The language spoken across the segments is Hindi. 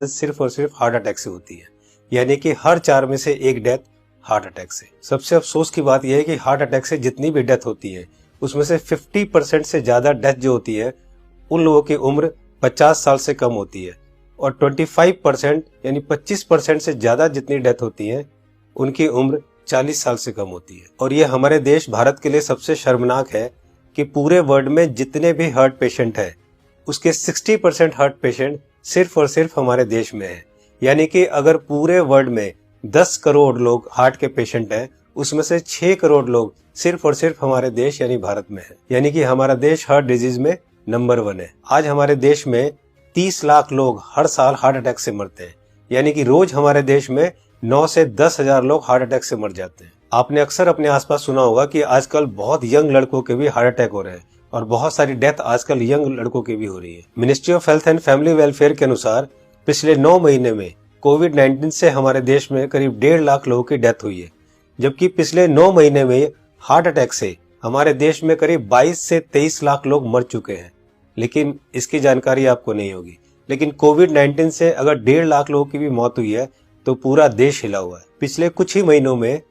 सिर्फ और सिर्फ हार्ट अटैक से होती है, यानी कि हर 4 में से 1 डेथ हार्ट अटैक से। सबसे अफसोस की बात यह है कि हार्ट अटैक से जितनी भी डेथ होती है उसमें से 50% से ज्यादा डेथ जो होती है उन लोगों की उम्र 50 साल से कम होती है, और 25% यानी 25% से ज्यादा जितनी डेथ होती है उनकी उम्र 40 साल से कम होती है। और ये हमारे देश भारत के लिए सबसे शर्मनाक है कि पूरे वर्ल्ड में जितने भी हार्ट पेशेंट है उसके 60% हार्ट पेशेंट सिर्फ और सिर्फ हमारे देश में है। यानी कि अगर पूरे वर्ल्ड में 10 करोड़ लोग हार्ट के पेशेंट हैं उसमें से 6 करोड़ लोग सिर्फ और सिर्फ हमारे देश यानी भारत में है। यानी कि हमारा देश हार्ट डिजीज में नंबर 1 है। आज हमारे देश में 30 लाख लोग हर साल हार्ट अटैक से मरते हैं, यानी कि रोज हमारे देश में 9 से 10 हजार लोग हार्ट अटैक से मर जाते हैं। आपने अक्सर अपने आसपास सुना होगा कि आजकल बहुत यंग लड़कों के भी हार्ट अटैक हो रहे हैं और बहुत सारी डेथ आजकल यंग लड़कों की भी हो रही है। Ministry of health and family welfare के अनुसार पिछले 9 महीने में कोविड-19 से हमारे देश में करीब 1.5 लाख लोगों की डेथ हुई है, जबकि पिछले 9 महीने में हार्ट अटैक से हमारे देश में करीब 22 से 23 लाख लोग मर चुके हैं। लेकिन इसकी जानकारी आपको नहीं होगी, लेकिन कोविड-19 से अगर 1.5 लाख लोगों की भी मौत हुई है तो पूरा देश हिला हुआ है। पिछले कुछ ही महीनों में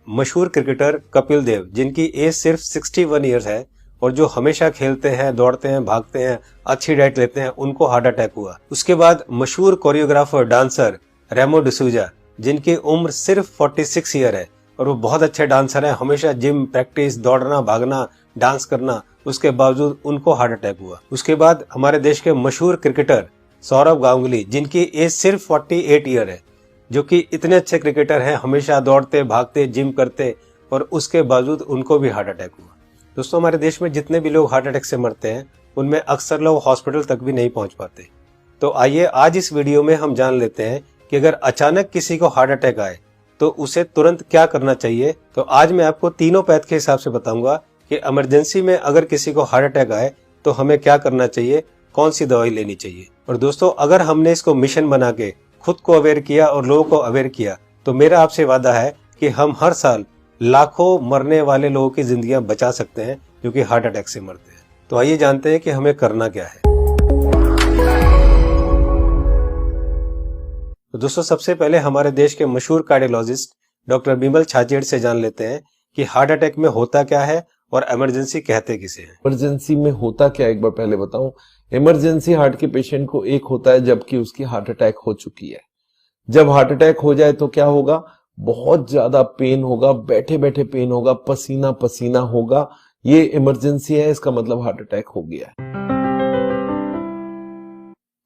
मशहूर क्रिकेटर कपिल देव, जिनकी एज सिर्फ 61 ईयर्स है और जो हमेशा खेलते हैं, दौड़ते हैं, भागते हैं, अच्छी डाइट लेते हैं, उनको हार्ट अटैक हुआ। उसके बाद मशहूर कोरियोग्राफर डांसर रेमो डिसूजा, जिनकी उम्र सिर्फ 46 ईयर है और वो बहुत अच्छे डांसर हैं, हमेशा जिम, प्रैक्टिस, दौड़ना, भागना, डांस करना, उसके बावजूद उनको हार्ट अटैक हुआ। उसके बाद हमारे देश के मशहूर क्रिकेटर सौरव गांगुली, जिनकी एज सिर्फ 48 ईयर है, जो कि इतने अच्छे क्रिकेटर हैं, हमेशा दौड़ते, भागते, जिम करते, और उसके बावजूद उनको भी हार्ट अटैक हुआ। दोस्तों, हमारे देश में जितने भी लोग हार्ट अटैक से मरते हैं उनमें अक्सर लोग हॉस्पिटल तक भी नहीं पहुंच पाते। तो आइए आज इस वीडियो में हम जान लेते हैं कि अगर अचानक किसी को हार्ट अटैक आए तो उसे तुरंत क्या करना चाहिए। तो आज मैं आपको तीनों पैथ के हिसाब से बताऊंगा कि इमरजेंसी में अगर किसी को हार्ट अटैक आए तो हमें क्या करना चाहिए, कौन सी दवाई लेनी चाहिए। और दोस्तों, अगर हमने इसको मिशन बना के खुद को अवेयर किया और लोगों को अवेयर किया तो मेरा आपसे वादा है कि हम हर साल लाखों मरने वाले लोगों की जिंदगियां बचा सकते हैं जो कि हार्ट अटैक से मरते हैं। तो आइए जानते हैं कि हमें करना क्या है। तो दोस्तों, सबसे पहले हमारे देश के मशहूर कार्डियोलॉजिस्ट डॉक्टर बिमल छाजेड़ से जान लेते हैं कि हार्ट अटैक में होता क्या है और इमरजेंसी कहते किसे हैं। इमरजेंसी में होता क्या, एक बार पहले बताऊं। इमरजेंसी हार्ट के पेशेंट को एक होता है जबकि उसकी हार्ट अटैक हो चुकी है। जब हार्ट अटैक हो जाए तो क्या होगा, बहुत ज्यादा पेन होगा, बैठे बैठे पेन होगा, पसीना पसीना होगा। ये इमरजेंसी है, इसका मतलब हार्ट अटैक हो गया है।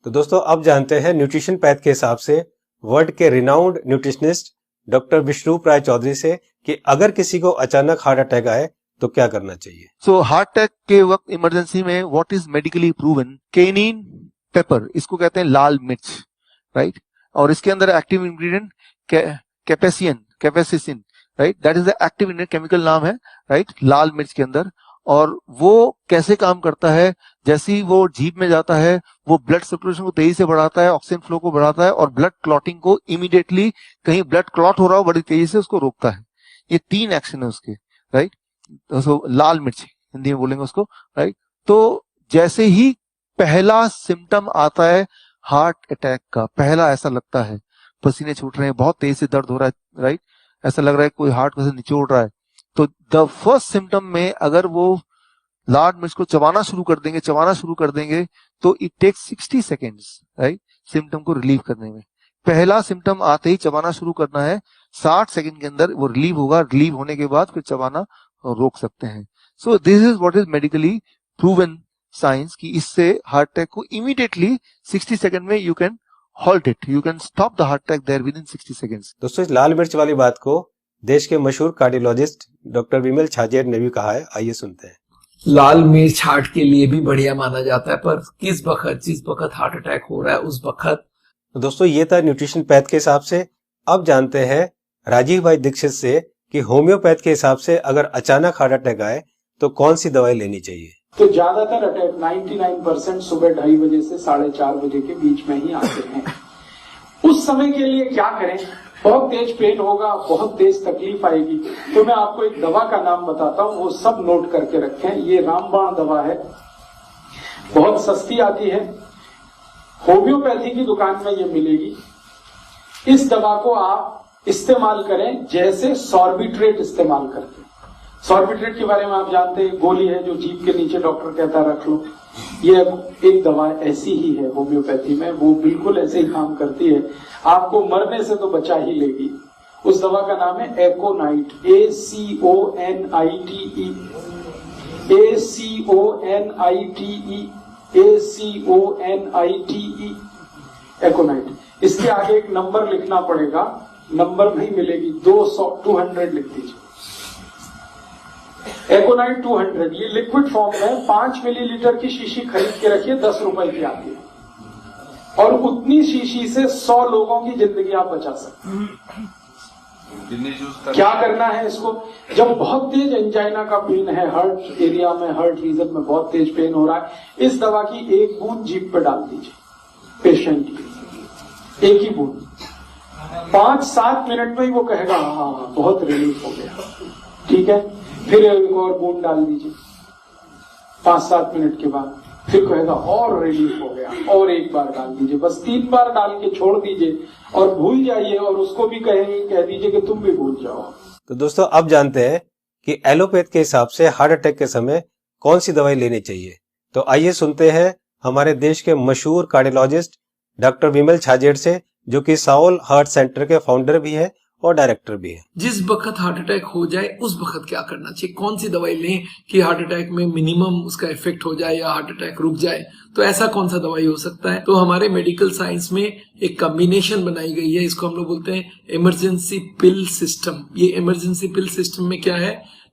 तो दोस्तों, अब जानते हैं न्यूट्रिशन पैथ के हिसाब से वर्ल्ड के रिनाउंड न्यूट्रिशनिस्ट डॉक्टर विश्वरूप राय चौधरी से कि अगर किसी को अचानक हार्ट अटैक आए तो क्या करना चाहिए। सो हार्ट अटैक के वक्त इमरजेंसी में what is medically proven, cayenne pepper, इसको कहते हैं लाल मिर्च, राइट, और इसके अंदर active ingredient capsaicin, right, that is the active ingredient, chemical नाम है, राइट, लाल मिर्च के अंदर। और वो कैसे काम करता है, जैसे ही वो जीभ में जाता है वो ब्लड सर्कुलेशन को तेजी से बढ़ाता है, ऑक्सीजन फ्लो को बढ़ाता है और ब्लड क्लॉटिंग को इमीडिएटली, कहीं ब्लड क्लॉट हो रहा हो बड़ी तेजी से उसको रोकता है। ये 3 एक्शन है उसके, राइट। तो लाल मिर्च हिंदी में बोलेंगे उसको, राइट। तो जैसे ही पहला सिम्टम आता है हार्ट अटैक का, पहला ऐसा लगता है पसीने छूट रहे हैं, बहुत तेज से दर्द हो रहा है, राइट, ऐसा लग रहा है कोई हार्ट को से निचोड़ रहा है, तो द फर्स्ट सिम्टम में अगर वो लाल मिर्च को चबाना शुरू कर देंगे तो it takes 60 seconds, right, symptom को रिलीव करने में। पहला सिम्टम आते ही चबाना शुरू करना है, 60 सेकंड के अंदर वो रिलीव होगा, रिलीव होने के बाद फिर चबाना रोक सकते हैं। So this is what is medically proven science कि इससे हार्ट अटैक को इमीडिएटली 60 सेकंड में you can halt it, you can stop the heart attack there within 60 seconds. दोस्तों, इस लाल मिर्च वाली बात को देश के मशहूर कार्डियोलॉजिस्ट डॉक्टर बिमल छाजेड़ ने भी कहा है, आइए सुनते हैं। लाल मिर्च हार्ट के लिए भी बढ़िया माना जाता है, पर जिस वक्त हार्ट अटैक हो रहा है उस वक्त। तो दोस्तों, ये था न्यूट्रिशन पैथ के हिसाब से। अब जानते हैं राजीव भाई दीक्षित से कि होम्योपैथ के हिसाब से अगर अचानक हार्ट अटैक आए तो कौन सी दवाई लेनी चाहिए। तो ज्यादातर अटैक 99% सुबह 2:30 बजे से 4:30 बजे के बीच में ही आते हैं। उस समय के लिए क्या करें, बहुत तेज पेन होगा, बहुत तेज तकलीफ आएगी, तो मैं आपको एक दवा का नाम बताता हूँ, वो सब नोट करके रखें। ये रामबाण दवा है, बहुत सस्ती आती है, होम्योपैथी की दुकान में ये मिलेगी। इस दवा को आप इस्तेमाल करें जैसे सॉर्बिट्रेट इस्तेमाल करते हैं। सॉर्बिट्रेट के बारे में आप जानते हैं, गोली है जो जीभ के नीचे डॉक्टर कहता है रख लो। ये एक दवा ऐसी ही है होम्योपैथी में, वो बिल्कुल ऐसे ही काम करती है, आपको मरने से तो बचा ही लेगी। उस दवा का नाम है एकोनाइट, ACONITE, ACONITE, एकोनाइट। इसके आगे एक नंबर लिखना पड़ेगा, नंबर नहीं मिलेगी, 200 लिख दीजिए। एकोनाइट 200, ये लिक्विड फॉर्म में 5 मिलीलीटर की शीशी खरीद के रखिए, 10 रुपए की आती है और उतनी शीशी से 100 लोगों की जिंदगी आप बचा सकते हैं। क्या करना है इसको? जब बहुत तेज एंजाइना का पेन है, हार्ट एरिया में, हार्ट रीजन में बहुत तेज पेन हो रहा है, इस दवा की एक बूंद जीभ पे डाल दीजिए पेशेंट की, एक ही बूंद। 5-7 मिनट में ही वो कहेगा हाँ बहुत रिलीफ हो गया, ठीक है। फिर एक और बूंद डाल दीजिए 5-7 मिनट के बाद, फिर कहेगा और रिलीफ हो गया, और एक बार डाल दीजिए। बस 3 बार डाल के छोड़ दीजिए और भूल जाइए, और उसको भी कह दीजिए कि तुम भी भूल जाओ। तो दोस्तों अब जानते हैं कि एलोपैथ के हिसाब से हार्ट अटैक के समय कौन सी दवाई लेनी चाहिए। तो आइए सुनते हैं हमारे देश के मशहूर कार्डियोलॉजिस्ट डॉक्टर विमल छाजेड़ से, जो कि साउल हार्ट सेंटर के फाउंडर भी है और डायरेक्टर भी है। जिस वक्त हार्ट अटैक हो जाए उस वक्त क्या करना चाहिए, कौन सी दवाई लें कि हार्ट अटैक में मिनिमम उसका इफेक्ट हो जाए या हार्ट अटैक रुक जाए, तो ऐसा कौन सा दवाई हो सकता है। तो हमारे मेडिकल साइंस में एक कॉम्बिनेशन बनाई गई है, इसको हम लोग बोलते हैं इमरजेंसी पिल सिस्टम। ये इमरजेंसी पिल सिस्टम में क्या है,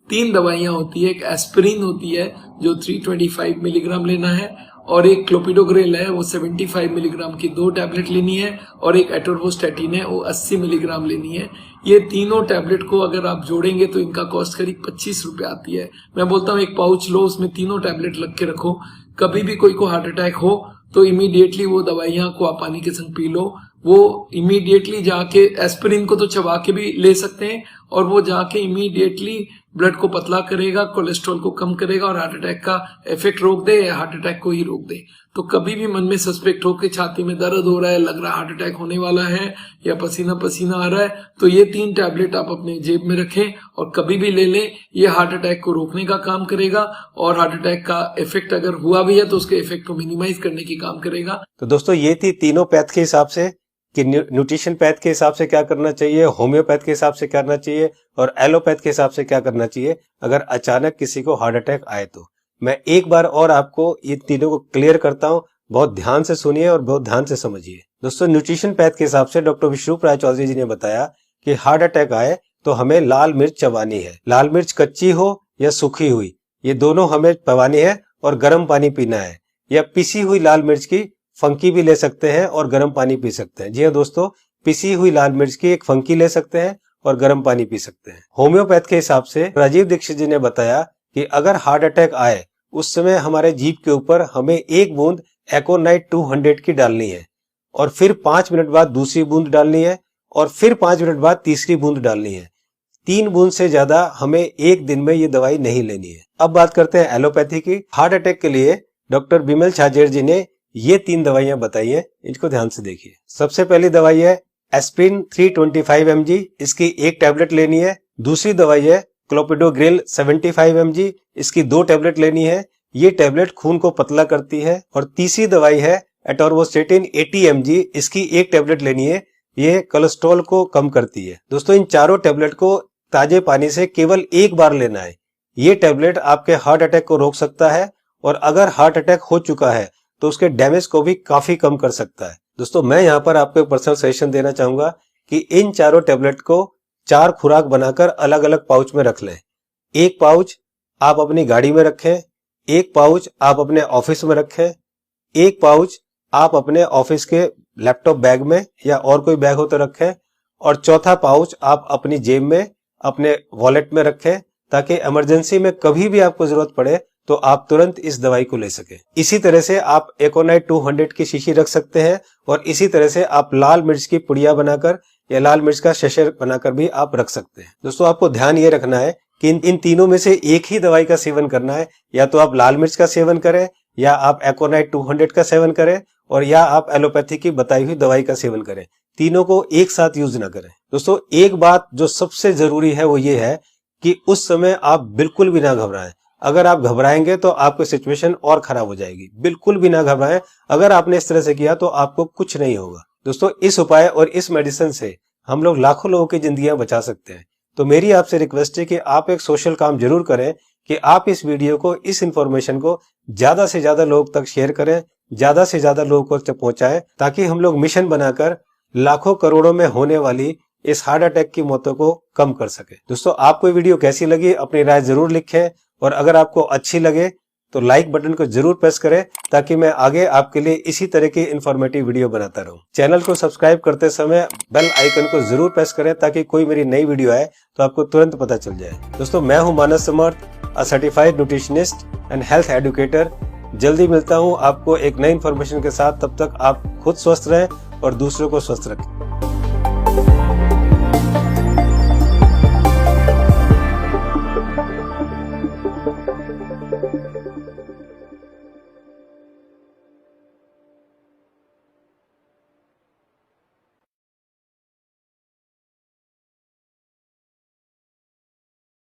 3 दवाइयां होती है। एक एस्पिरिन होती है जो 325 मिलीग्राम लेना है, और एक क्लोपिडोग्रेल है वो 75 मिलीग्राम की 2 टैबलेट लेनी है, और एक एटोर्वोस्टैटिन है वो 80 मिलीग्राम लेनी है। ये तीनों टैबलेट को अगर आप जोड़ेंगे तो इनका कॉस्ट करीब 25 रुपए आती है। मैं बोलता हूँ एक पाउच लो, उसमें तीनों टैबलेट लग के रखो, कभी भी कोई को हार्ट अटैक हो तो इमीडिएटली वो दवाइयां को आप पानी के संग पी लो। वो इमीडिएटली जाके एस्पिरिन को तो चबा के भी ले सकते हैं, और वो जाके इमीडिएटली ब्लड को पतला करेगा, कोलेस्ट्रॉल को कम करेगा और हार्ट अटैक का इफेक्ट रोक दे या हार्ट अटैक को ही रोक दे। तो कभी भी मन में सस्पेक्ट हो कि छाती में दर्द हो रहा है, लग रहा है हार्ट अटैक होने वाला है या पसीना पसीना आ रहा है, तो ये 3 टैबलेट आप अपने जेब में रखें और कभी भी ले लें। ये हार्ट अटैक को रोकने का काम करेगा, और हार्ट अटैक का इफेक्ट अगर हुआ भी है तो उसके इफेक्ट को मिनिमाइज करने की काम करेगा। तो दोस्तों ये थी तीनों पैथ के हिसाब से कि न्यूट्रिशन पैथ के हिसाब से क्या करना चाहिए, होम्योपैथ के हिसाब से क्या करना चाहिए और एलोपैथ के हिसाब से क्या करना चाहिए अगर अचानक किसी को हार्ट अटैक आए तो। मैं एक बार और आपको ये तीनों को क्लियर करता हूं, बहुत ध्यान से सुनिए और बहुत ध्यान से समझिए। दोस्तों न्यूट्रिशन पैथ के हिसाब से डॉक्टर विष्णु राय चौधरी जी ने बताया कि हार्ट अटैक आए तो हमें लाल मिर्च चबानी है। लाल मिर्च कच्ची हो या सूखी हुई, ये दोनों हमें चबानी है, और गर्म पानी पीना है। या पिसी हुई लाल मिर्च की फंकी भी ले सकते हैं और गर्म पानी पी सकते हैं। जी हाँ दोस्तों, पिसी हुई लाल मिर्च की एक फंकी ले सकते हैं और गर्म पानी पी सकते हैं। होम्योपैथ के हिसाब से राजीव दीक्षित जी ने बताया कि अगर हार्ट अटैक आए उस समय हमारे जीभ के ऊपर हमें 1 बूंद एकोनाइट 200 की डालनी है, और फिर 5 मिनट बाद दूसरी बूंद डालनी है, और फिर 5 मिनट बाद तीसरी बूंद डालनी है। 3 बूंद से ज्यादा हमें एक दिन में ये दवाई नहीं लेनी है। अब बात करते हैं एलोपैथी की। हार्ट अटैक के लिए डॉक्टर विमल छाजेड़ जी ने ये 3 दवाइयां बताई है, इनको ध्यान से देखिए। सबसे पहली दवाई है एस्पिरिन 325 mg, इसकी 1 टैबलेट लेनी है। दूसरी दवाई है क्लोपिडोग्रेल 75 mg, इसकी 2 टैबलेट लेनी है। ये टैबलेट खून को पतला करती है। और तीसरी दवाई है एटोर्वोस्टैटिन 80 mg, इसकी 1 टैबलेट लेनी है। ये कोलेस्ट्रॉल को कम करती है। दोस्तों इन चारों टैबलेट को ताजे पानी से केवल 1 बार लेना है। ये टैबलेट आपके हार्ट अटैक को रोक सकता है, और अगर हार्ट अटैक हो चुका है तो उसके डैमेज को भी काफी कम कर सकता है। दोस्तों मैं यहाँ पर आपको एक पर्सनल सजेशन देना चाहूंगा कि इन चारों टैबलेट को 4 खुराक बनाकर अलग अलग पाउच में रख लें। 1 पाउच आप अपनी गाड़ी में रखें, 1 पाउच आप अपने ऑफिस में रखें, 1 पाउच आप अपने ऑफिस के लैपटॉप बैग में या और कोई बैग हो तो रखें, और चौथा पाउच आप अपनी जेब में अपने वॉलेट में रखें, ताकि इमरजेंसी में कभी भी आपको जरूरत पड़े तो आप तुरंत इस दवाई को ले सके। इसी तरह से आप एकोनाइट 200 की शीशी रख सकते हैं, और इसी तरह से आप लाल मिर्च की पुड़िया बनाकर या लाल मिर्च का शशर बनाकर भी आप रख सकते हैं। दोस्तों आपको ध्यान ये रखना है कि इन तीनों में से एक ही दवाई का सेवन करना है। या तो आप लाल मिर्च का सेवन करें या आप एकोनाइट 200 का सेवन करें, और या आप एलोपैथी की बताई हुई दवाई का सेवन करें। तीनों को एक साथ यूज ना करें। दोस्तों एक बात जो सबसे जरूरी है वो ये है कि उस समय आप बिल्कुल भी ना घबराएं। अगर आप घबराएंगे तो आपकी सिचुएशन और खराब हो जाएगी। बिल्कुल भी ना घबराएं। अगर आपने इस तरह से किया तो आपको कुछ नहीं होगा। दोस्तों इस उपाय और इस मेडिसिन से हम लोग लाखों लोगों की जिंदगियां बचा सकते हैं। तो मेरी आपसे रिक्वेस्ट है कि आप एक सोशल काम जरूर करें कि आप इस वीडियो को, इस इंफॉर्मेशन को ज्यादा से ज्यादा लोग तक शेयर करें, ज्यादा से ज्यादा लोगों तक पहुंचाएं, ताकि हम लोग मिशन बनाकर लाखों करोड़ों में होने वाली इस हार्ट अटैक की मौतों को कम कर सके। दोस्तों आपको ये वीडियो कैसी लगी अपनी राय जरूर लिखें, और अगर आपको अच्छी लगे तो लाइक बटन को जरूर प्रेस करें, ताकि मैं आगे आपके लिए इसी तरह की इंफॉर्मेटिव वीडियो बनाता रहूं। चैनल को सब्सक्राइब करते समय बेल आइकन को जरूर प्रेस करें, ताकि कोई मेरी नई वीडियो आए तो आपको तुरंत पता चल जाए। दोस्तों मैं हूं Manas Samarth, a certified nutritionist and health educator. जल्दी मिलता हूं आपको एक नई इंफॉर्मेशन के साथ। तब तक आप खुद स्वस्थ रहें और दूसरों को स्वस्थ रखें।